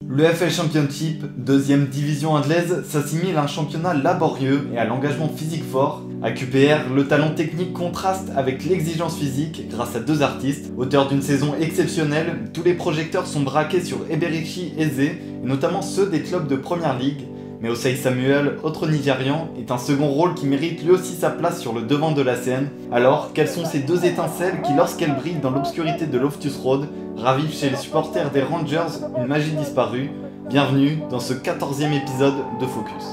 L'EFL Championship, deuxième division anglaise, s'assimile à un championnat laborieux et à l'engagement physique fort. À QPR, le talent technique contraste avec l'exigence physique grâce à deux artistes. Auteurs d'une saison exceptionnelle, tous les projecteurs sont braqués sur Eberechi Eze, et notamment ceux des clubs de Première Ligue. Mais Osei Samuel, autre Nigérian, est un second rôle qui mérite lui aussi sa place sur le devant de la scène. Alors, quelles sont ces deux étincelles qui, lorsqu'elles brillent dans l'obscurité de Loftus Road, ravivent chez les supporters des Rangers une magie disparue? Bienvenue dans ce 14e épisode de Focus.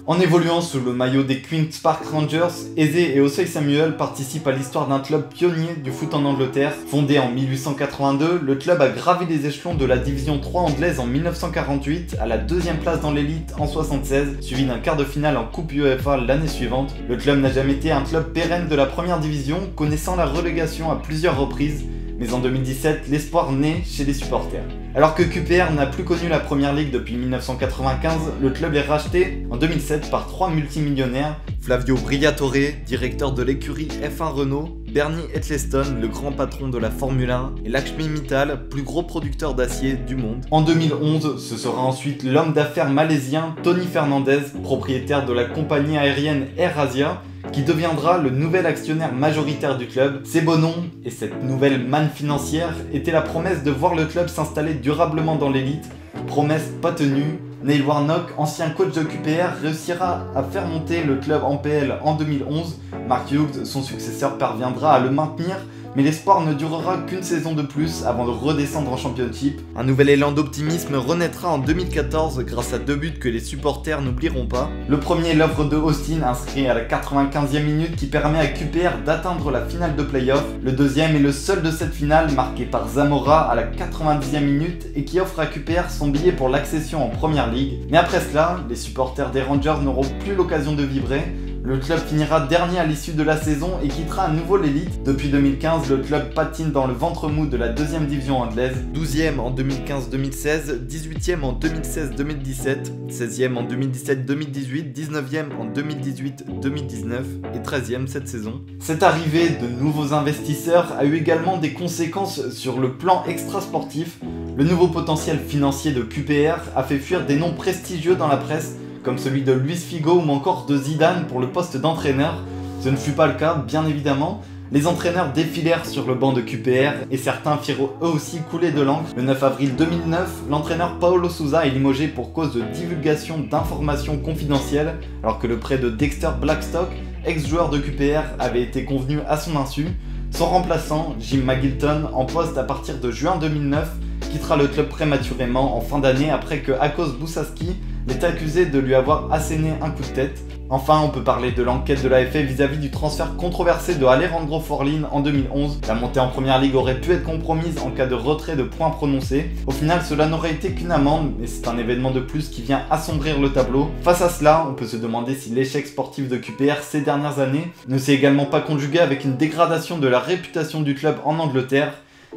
En évoluant sous le maillot des Queen's Park Rangers, Eze et Osei Samuel participent à l'histoire d'un club pionnier du foot en Angleterre. Fondé en 1882, le club a gravi les échelons de la division 3 anglaise en 1948, à la deuxième place dans l'élite en 1976, suivi d'un quart de finale en Coupe UEFA l'année suivante. Le club n'a jamais été un club pérenne de la première division, connaissant la relégation à plusieurs reprises. Mais en 2017, l'espoir naît chez les supporters. Alors que QPR n'a plus connu la Première Ligue depuis 1995, le club est racheté en 2007 par trois multimillionnaires: Flavio Briatore, directeur de l'écurie F1 Renault, Bernie Ecclestone, le grand patron de la Formule 1, et Lakshmi Mittal, plus gros producteur d'acier du monde. En 2011, ce sera ensuite l'homme d'affaires malaisien Tony Fernandez, propriétaire de la compagnie aérienne AirAsia, qui deviendra le nouvel actionnaire majoritaire du club. Ces beaux noms et cette nouvelle manne financière étaient la promesse de voir le club s'installer durablement dans l'élite. Promesse pas tenue. Neil Warnock, ancien coach de QPR, réussira à faire monter le club en PL en 2011. Mark Hughes, son successeur, parviendra à le maintenir, mais l'espoir ne durera qu'une saison de plus avant de redescendre en Championship. Un nouvel élan d'optimisme renaîtra en 2014 grâce à deux buts que les supporters n'oublieront pas. Le premier est l'œuvre de Austin, inscrit à la 95e minute, qui permet à QPR d'atteindre la finale de play-off. Le deuxième est le seul de cette finale, marqué par Zamora à la 90e minute et qui offre à QPR son billet pour l'accession en Première Ligue. Mais après cela, les supporters des Rangers n'auront plus l'occasion de vibrer. Le club finira dernier à l'issue de la saison et quittera à nouveau l'élite. Depuis 2015, le club patine dans le ventre mou de la deuxième division anglaise. 12e en 2015-2016, 18e en 2016-2017, 16e en 2017-2018, 19e en 2018-2019 et 13e cette saison. Cette arrivée de nouveaux investisseurs a eu également des conséquences sur le plan extrasportif. Le nouveau potentiel financier de QPR a fait fuir des noms prestigieux dans la presse, comme celui de Luis Figo ou encore de Zidane pour le poste d'entraîneur. Ce ne fut pas le cas, bien évidemment. Les entraîneurs défilèrent sur le banc de QPR et certains firent eux aussi couler de l'encre. Le 9 avril 2009, l'entraîneur Paulo Sousa est limogé pour cause de divulgation d'informations confidentielles, alors que le prêt de Dexter Blackstock, ex-joueur de QPR, avait été convenu à son insu. Son remplaçant, Jim Magilton, en poste à partir de juin 2009, quittera le club prématurément en fin d'année après que Akos Bousaski est accusé de lui avoir asséné un coup de tête. Enfin, on peut parler de l'enquête de l'AFA vis-à-vis du transfert controversé de Alejandro Forlín en 2011. La montée en Première Ligue aurait pu être compromise en cas de retrait de points prononcés. Au final, cela n'aurait été qu'une amende, mais c'est un événement de plus qui vient assombrir le tableau. Face à cela, on peut se demander si l'échec sportif de QPR ces dernières années ne s'est également pas conjugué avec une dégradation de la réputation du club en Angleterre.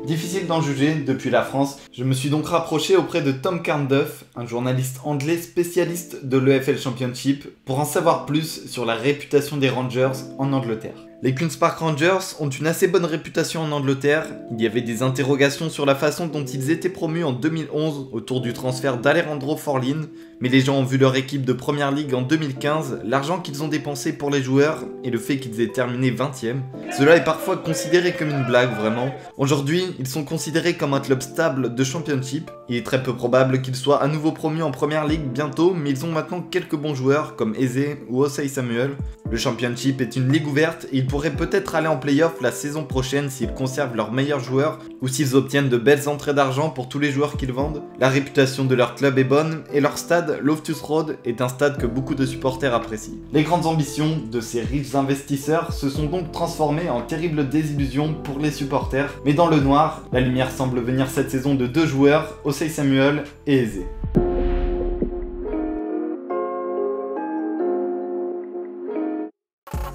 Difficile d'en juger depuis la France. Je me suis donc rapproché auprès de Tom Carnduff, un journaliste anglais spécialiste de l'EFL Championship, pour en savoir plus sur la réputation des Rangers en Angleterre. Les Queen's Park Rangers ont une assez bonne réputation en Angleterre. Il y avait des interrogations sur la façon dont ils étaient promus en 2011 autour du transfert d'Alejandro Forlín, mais les gens ont vu leur équipe de Première Ligue en 2015, l'argent qu'ils ont dépensé pour les joueurs et le fait qu'ils aient terminé 20e. Cela est parfois considéré comme une blague vraiment. Aujourd'hui, ils sont considérés comme un club stable de Championship. Il est très peu probable qu'ils soient à nouveau promus en Première Ligue bientôt, mais ils ont maintenant quelques bons joueurs comme Eze ou Osei Samuel. Le Championship est une ligue ouverte et il pourraient peut-être aller en playoff la saison prochaine s'ils conservent leurs meilleurs joueurs ou s'ils obtiennent de belles entrées d'argent pour tous les joueurs qu'ils vendent. La réputation de leur club est bonne et leur stade, Loftus Road, est un stade que beaucoup de supporters apprécient. Les grandes ambitions de ces riches investisseurs se sont donc transformées en terribles désillusions pour les supporters, mais dans le noir, la lumière semble venir cette saison de deux joueurs, Ossei Samuel et Eze.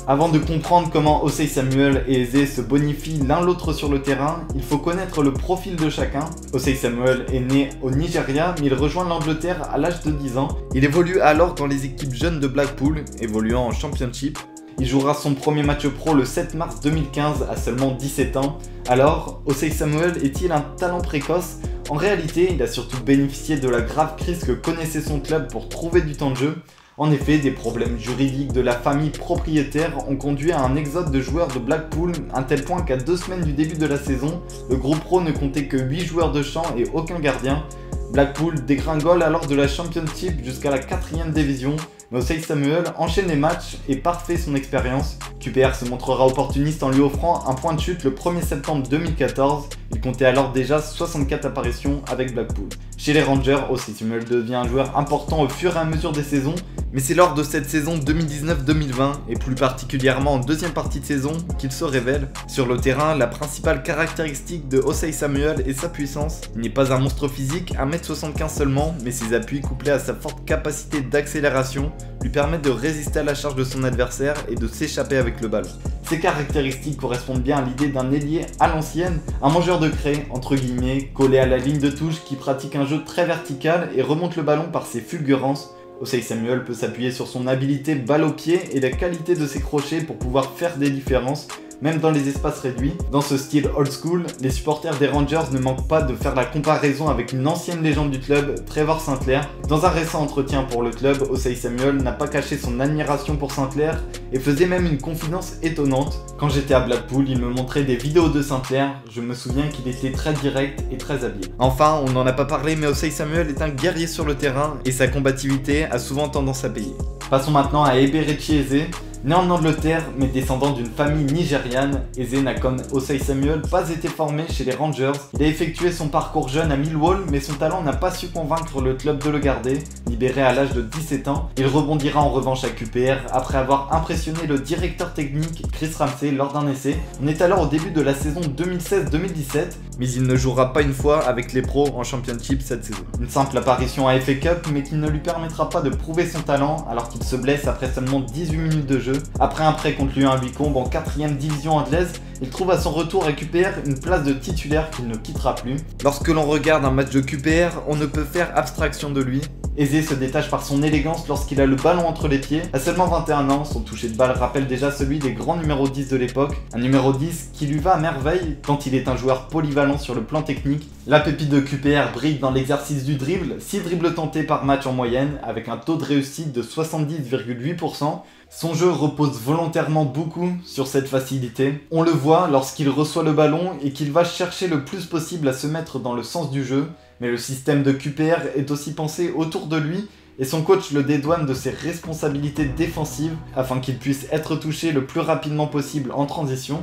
Avant de comprendre comment Ossei Samuel et Eze se bonifient l'un l'autre sur le terrain, il faut connaître le profil de chacun. Ossei Samuel est né au Nigeria, mais il rejoint l'Angleterre à l'âge de 10 ans. Il évolue alors dans les équipes jeunes de Blackpool, évoluant en Championship. Il jouera son premier match pro le 7 mars 2015 à seulement 17 ans. Alors, Ossei Samuel est-il un talent précoce? En réalité, il a surtout bénéficié de la grave crise que connaissait son club pour trouver du temps de jeu. En effet, des problèmes juridiques de la famille propriétaire ont conduit à un exode de joueurs de Blackpool, à un tel point qu'à 2 semaines du début de la saison, le groupe pro ne comptait que 8 joueurs de champ et aucun gardien. Blackpool dégringole alors de la Championship jusqu'à la 4ème division, mais Ossei Samuel enchaîne les matchs et parfait son expérience. QPR se montrera opportuniste en lui offrant un point de chute le 1er septembre 2014, il comptait alors déjà 64 apparitions avec Blackpool. Chez les Rangers, Ossei Samuel devient un joueur important au fur et à mesure des saisons, mais c'est lors de cette saison 2019-2020, et plus particulièrement en deuxième partie de saison, qu'il se révèle. Sur le terrain, la principale caractéristique de Ossei Samuel est sa puissance. Il n'est pas un monstre physique, 1m75 seulement, mais ses appuis couplés à sa forte capacité d'accélération lui permettent de résister à la charge de son adversaire et de s'échapper avec le ballon. Ces caractéristiques correspondent bien à l'idée d'un ailier à l'ancienne, un mangeur de craie, entre guillemets, collé à la ligne de touche qui pratique un jeu très vertical et remonte le ballon par ses fulgurances. Ossei Samuel peut s'appuyer sur son habileté balle au pied et la qualité de ses crochets pour pouvoir faire des différences, même dans les espaces réduits. Dans ce style old school, les supporters des Rangers ne manquent pas de faire la comparaison avec une ancienne légende du club, Trevor Sinclair. Dans un récent entretien pour le club, Ossei Samuel n'a pas caché son admiration pour Sinclair et faisait même une confidence étonnante. Quand j'étais à Blackpool, il me montrait des vidéos de Sinclair, je me souviens qu'il était très direct et très habile. Enfin, on n'en a pas parlé, mais Ossei Samuel est un guerrier sur le terrain et sa combativité a souvent tendance à payer. Passons maintenant à Eberechi Eze. Né en Angleterre, mais descendant d'une famille nigériane, Eze n'a comme Ossei Samuel pas été formé chez les Rangers. Il a effectué son parcours jeune à Millwall, mais son talent n'a pas su convaincre le club de le garder. Libéré à l'âge de 17 ans, il rebondira en revanche à QPR après avoir impressionné le directeur technique Chris Ramsey lors d'un essai. On est alors au début de la saison 2016-2017, mais il ne jouera pas une fois avec les pros en Championship cette saison. Une simple apparition à FA Cup, mais qui ne lui permettra pas de prouver son talent alors qu'il se blesse après seulement 18 minutes de jeu. Après un prêt contre Lyon à Wycombe en 4ème division anglaise, il trouve à son retour à QPR une place de titulaire qu'il ne quittera plus. Lorsque l'on regarde un match de QPR, on ne peut faire abstraction de lui. Eze se détache par son élégance lorsqu'il a le ballon entre les pieds. À seulement 21 ans, son toucher de balle rappelle déjà celui des grands numéros 10 de l'époque. Un numéro 10 qui lui va à merveille quand il est un joueur polyvalent sur le plan technique. La pépite de QPR brille dans l'exercice du dribble, 6 dribbles tentés par match en moyenne, avec un taux de réussite de 70,8%. Son jeu repose volontairement beaucoup sur cette facilité. On le voit lorsqu'il reçoit le ballon et qu'il va chercher le plus possible à se mettre dans le sens du jeu. Mais le système de QPR est aussi pensé autour de lui et son coach le dédouane de ses responsabilités défensives afin qu'il puisse être touché le plus rapidement possible en transition.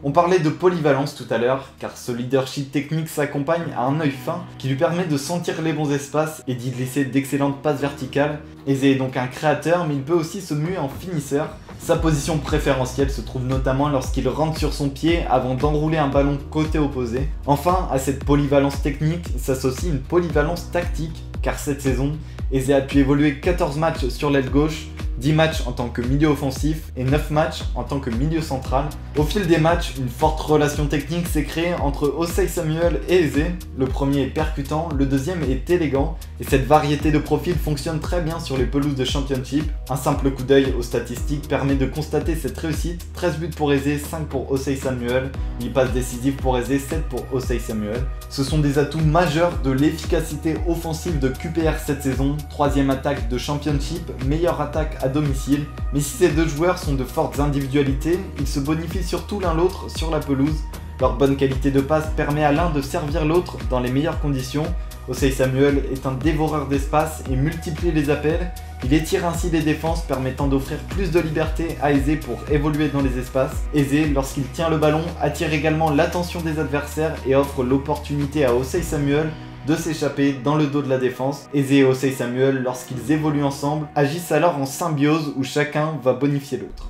On parlait de polyvalence tout à l'heure, car ce leadership technique s'accompagne à un œil fin qui lui permet de sentir les bons espaces et d'y glisser d'excellentes passes verticales. Eze est donc un créateur, mais il peut aussi se muer en finisseur. Sa position préférentielle se trouve notamment lorsqu'il rentre sur son pied avant d'enrouler un ballon côté opposé. Enfin, à cette polyvalence technique s'associe une polyvalence tactique, car cette saison, Eze a pu évoluer 14 matchs sur l'aile gauche, 10 matchs en tant que milieu offensif et 9 matchs en tant que milieu central. Au fil des matchs, une forte relation technique s'est créée entre Ossei Samuel et Eze. Le premier est percutant, le deuxième est élégant, et cette variété de profils fonctionne très bien sur les pelouses de Championship. Un simple coup d'œil aux statistiques permet de constater cette réussite, 13 buts pour Eze, 5 pour Ossei Samuel, 8 passes décisives pour Eze, 7 pour Ossei Samuel. Ce sont des atouts majeurs de l'efficacité offensive de QPR cette saison, 3ème attaque de Championship, meilleure attaque à domicile. Mais si ces deux joueurs sont de fortes individualités, ils se bonifient surtout l'un l'autre sur la pelouse. Leur bonne qualité de passe permet à l'un de servir l'autre dans les meilleures conditions. Osei Samuel est un dévoreur d'espace et multiplie les appels. Il étire ainsi les défenses, permettant d'offrir plus de liberté à Eze pour évoluer dans les espaces. Eze, lorsqu'il tient le ballon, attire également l'attention des adversaires et offre l'opportunité à Osei Samuel de s'échapper dans le dos de la défense. Eze et Osei Samuel, lorsqu'ils évoluent ensemble, agissent alors en symbiose où chacun va bonifier l'autre.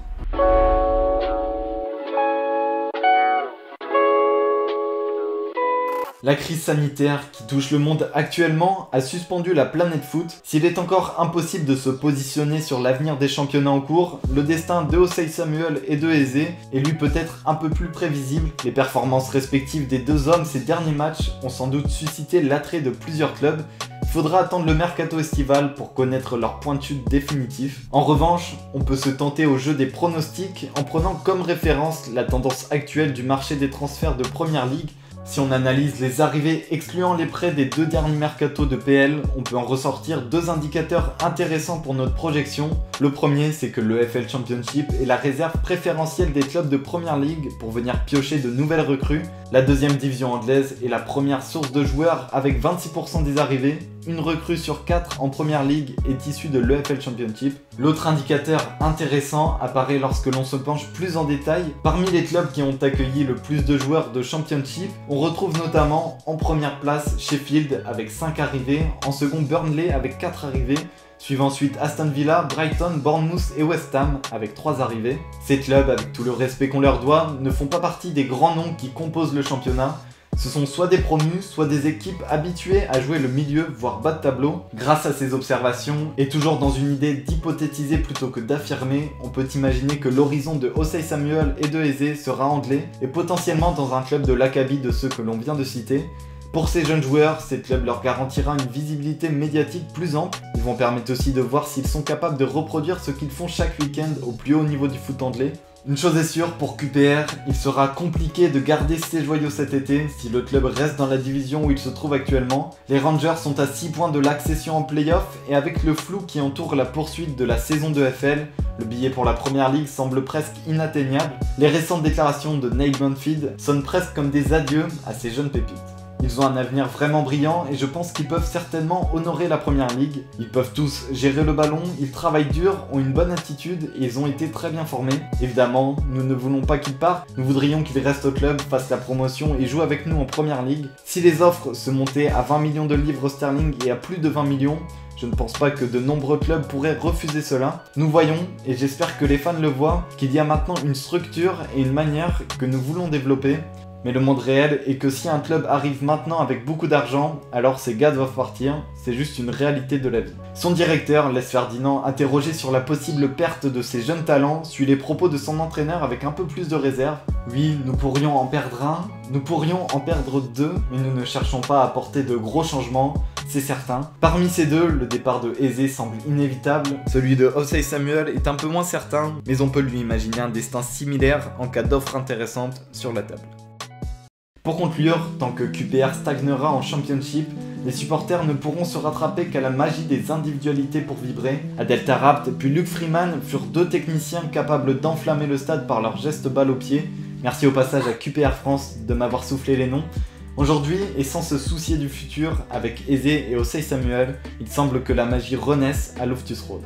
La crise sanitaire qui touche le monde actuellement a suspendu la planète foot. S'il est encore impossible de se positionner sur l'avenir des championnats en cours, le destin de Osei Samuel et de Eze est lui peut-être un peu plus prévisible. Les performances respectives des deux hommes ces derniers matchs ont sans doute suscité l'attrait de plusieurs clubs. Il faudra attendre le mercato estival pour connaître leur point de chute définitif. En revanche, on peut se tenter au jeu des pronostics en prenant comme référence la tendance actuelle du marché des transferts de Première Ligue. Si on analyse les arrivées excluant les prêts des deux derniers mercatos de PL, on peut en ressortir deux indicateurs intéressants pour notre projection. Le premier, c'est que le FL Championship est la réserve préférentielle des clubs de Première Ligue pour venir piocher de nouvelles recrues. La deuxième division anglaise est la première source de joueurs avec 26% des arrivées. Une recrue sur 4 en Première Ligue est issue de l'EFL Championship. L'autre indicateur intéressant apparaît lorsque l'on se penche plus en détail. Parmi les clubs qui ont accueilli le plus de joueurs de Championship, on retrouve notamment en première place Sheffield avec 5 arrivées, en second Burnley avec 4 arrivées, suivant ensuite Aston Villa, Brighton, Bournemouth et West Ham avec 3 arrivées. Ces clubs, avec tout le respect qu'on leur doit, ne font pas partie des grands noms qui composent le championnat. Ce sont soit des promus, soit des équipes habituées à jouer le milieu, voire bas de tableau. Grâce à ces observations, et toujours dans une idée d'hypothétiser plutôt que d'affirmer, on peut imaginer que l'horizon de Osei Samuel et de Eze sera anglais, et potentiellement dans un club de l'acabit de ceux que l'on vient de citer. Pour ces jeunes joueurs, ces clubs leur garantira une visibilité médiatique plus ample. Ils vont permettre aussi de voir s'ils sont capables de reproduire ce qu'ils font chaque week-end au plus haut niveau du foot anglais. Une chose est sûre, pour QPR, il sera compliqué de garder ses joyaux cet été si le club reste dans la division où il se trouve actuellement. Les Rangers sont à 6 points de l'accession en play-off et avec le flou qui entoure la poursuite de la saison de FL, le billet pour la Première Ligue semble presque inatteignable. Les récentes déclarations de Neil Manfield sonnent presque comme des adieux à ces jeunes pépites. Ils ont un avenir vraiment brillant et je pense qu'ils peuvent certainement honorer la Première Ligue. Ils peuvent tous gérer le ballon, ils travaillent dur, ont une bonne attitude et ils ont été très bien formés. Évidemment, nous ne voulons pas qu'ils partent, nous voudrions qu'ils restent au club, fassent la promotion et jouent avec nous en Première Ligue. Si les offres se montaient à 20 millions de livres sterling et à plus de 20 millions, je ne pense pas que de nombreux clubs pourraient refuser cela. Nous voyons, et j'espère que les fans le voient, qu'il y a maintenant une structure et une manière que nous voulons développer. Mais le monde réel est que si un club arrive maintenant avec beaucoup d'argent, alors ces gars doivent partir, c'est juste une réalité de la vie. Son directeur, Les Ferdinand, interrogé sur la possible perte de ses jeunes talents, suit les propos de son entraîneur avec un peu plus de réserve. Oui, nous pourrions en perdre un, nous pourrions en perdre deux, mais nous ne cherchons pas à apporter de gros changements, c'est certain. Parmi ces deux, le départ de Eze semble inévitable, celui de Osei Samuel est un peu moins certain, mais on peut lui imaginer un destin similaire en cas d'offre intéressante sur la table. Pour conclure, tant que QPR stagnera en Championship, les supporters ne pourront se rattraper qu'à la magie des individualités pour vibrer. Adel Taarabt puis Luc Freeman furent deux techniciens capables d'enflammer le stade par leurs gestes balle au pied. Merci au passage à QPR France de m'avoir soufflé les noms. Aujourd'hui, et sans se soucier du futur, avec Eze et Osei Samuel, il semble que la magie renaisse à Loftus Road.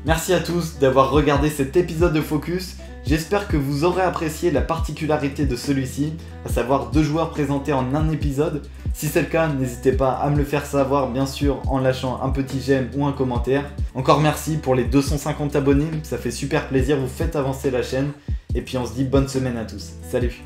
Merci à tous d'avoir regardé cet épisode de Focus. J'espère que vous aurez apprécié la particularité de celui-ci, à savoir 2 joueurs présentés en un épisode. Si c'est le cas, n'hésitez pas à me le faire savoir, bien sûr, en lâchant un petit j'aime ou un commentaire. Encore merci pour les 250 abonnés, ça fait super plaisir, vous faites avancer la chaîne. Et puis on se dit bonne semaine à tous. Salut!